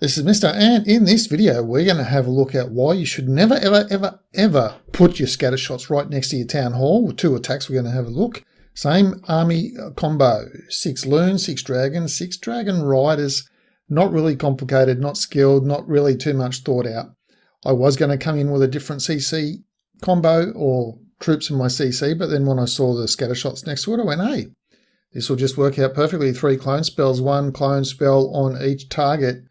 This is Mr. And in this video we're going to have a look at why you should never ever put your scatter shots right next to your town hall. With two attacks we're going to have a look. Same army combo. 6 loons, 6 dragons, 6 dragon riders. Not really complicated, not skilled, not really too much thought out. I was going to come in with a different CC combo or troops in my CC, but then when I saw the scatter shots next to it I went, hey, this will just work out perfectly. 3 clone spells, 1 clone spell on each target.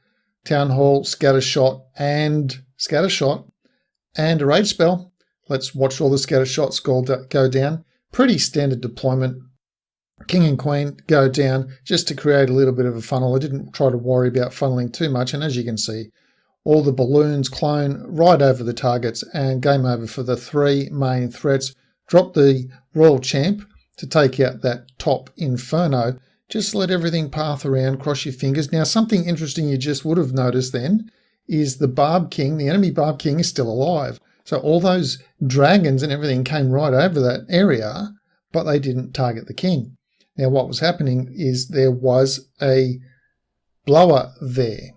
Town Hall, Scatter Shot, and a Rage Spell. Let's watch all the Scatter Shots go down. Pretty standard deployment. King and Queen go down just to create a little bit of a funnel. I didn't try to worry about funneling too much, and as you can see, all the balloons clone right over the targets, and game over for the 3 main threats. Drop the Royal Champ to take out that top Inferno. Just let everything path around, cross your fingers. Now, something interesting you just would have noticed then is the Barb King, the enemy Barb King, is still alive. So all those dragons and everything came right over that area, but they didn't target the king. Now, what was happening is there was a blower there.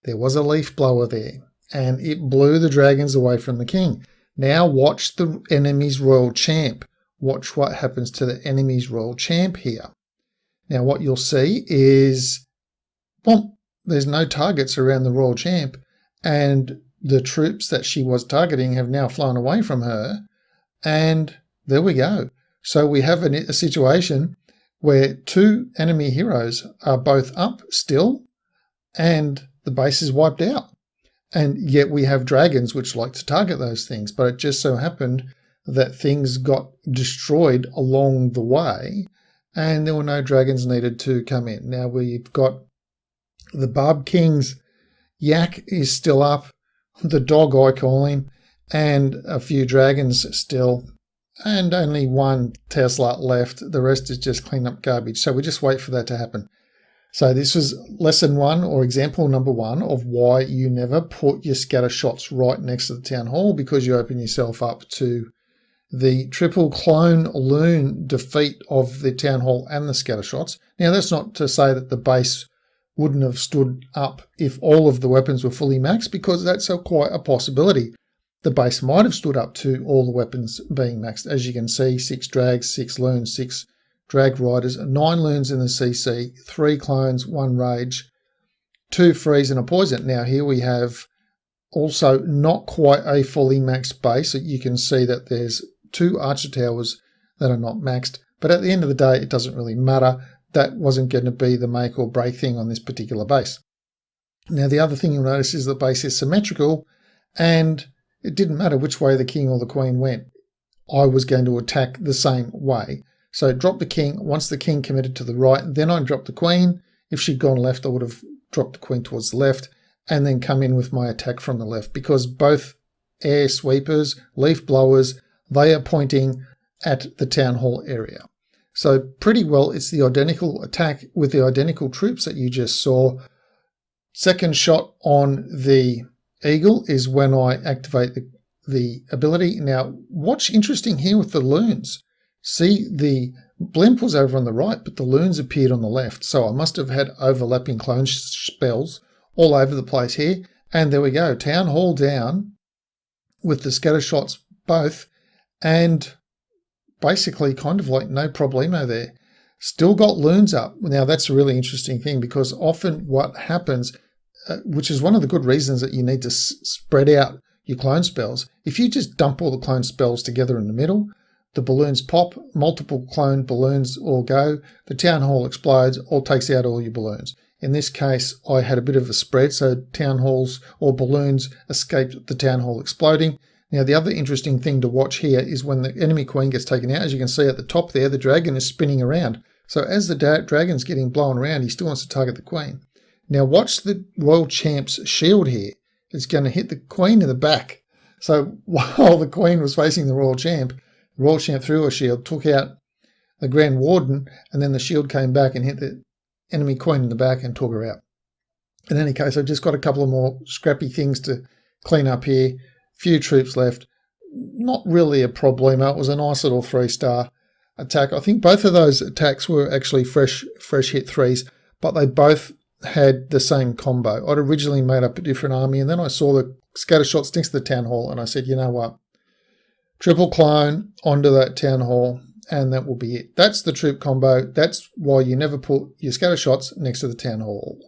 There was a leaf blower there, and it blew the dragons away from the king. Now watch the enemy's Royal Champ. Watch what happens to the enemy's Royal Champ here. Now what you'll see is, well, there's no targets around the Royal Champ, and the troops that she was targeting have now flown away from her, and there we go. So we have a situation where 2 enemy heroes are both up still, and the base is wiped out. And yet we have dragons which like to target those things, but it just so happened that things got destroyed along the way and there were no dragons needed to come in. Now we've got the Barb King's yak is still up, the dog I call him, and a few dragons still, and only 1 Tesla left. The rest is just clean up garbage. So we just wait for that to happen. So this was lesson 1, or example number 1, of why you never put your scatter shots right next to the town hall, because you open yourself up to the triple clone loon defeat of the town hall and the scatter shots. Now that's not to say that the base wouldn't have stood up if all of the weapons were fully maxed, because that's quite a possibility. The base might have stood up to all the weapons being maxed. As you can see, 6 drags, 6 loons, 6 drag riders, 9 loons in the CC, 3 clones, 1 rage, 2 freeze and a poison. Now here we have also not quite a fully maxed base. So you can see that there's 2 archer towers that are not maxed, but at the end of the day it doesn't really matter. That wasn't going to be the make or break thing on this particular base. Now the other thing you'll notice is the base is symmetrical, and it didn't matter which way the king or the queen went. I was going to attack the same way. So drop the king. Once the king committed to the right, then I dropped the queen. If she'd gone left, I would have dropped the queen towards the left and then come in with my attack from the left, because both air sweepers, leaf blowers, they are pointing at the town hall area. So pretty well it's the identical attack with the identical troops that you just saw. Second shot on the eagle is when I activate the ability. Now what's interesting here with the loons, see the blimp was over on the right, but the loons appeared on the left. So I must have had overlapping clone spells all over the place here. And there we go, town hall down with the scatter shots both, and basically kind of like no problemo there. Still got loons up. Now that's a really interesting thing, because often what happens, which is one of the good reasons that you need to spread out your clone spells, if you just dump all the clone spells together in the middle, the balloons pop, multiple clone balloons all go, the town hall explodes or takes out all your balloons. In this case, I had a bit of a spread, so town halls or balloons escaped the town hall exploding. Now the other interesting thing to watch here is when the enemy queen gets taken out. As you can see at the top there, the dragon is spinning around. So as the dragon's getting blown around, he still wants to target the queen. Now watch the Royal Champ's shield here. It's going to hit the queen in the back. So while the queen was facing the Royal Champ threw her shield, took out the Grand Warden, and then the shield came back and hit the enemy queen in the back and took her out. In any case, I've just got a couple of more scrappy things to clean up here. Few troops left. Not really a problemo. It was a nice little 3-star attack. I think both of those attacks were actually fresh hit 3s, but they both had the same combo. I'd originally made up a different army, and then I saw the scatter shots next to the Town Hall, and I said, you know what? Triple clone onto that Town Hall, and that will be it. That's the troop combo. That's why you never put your scatter shots next to the Town Hall.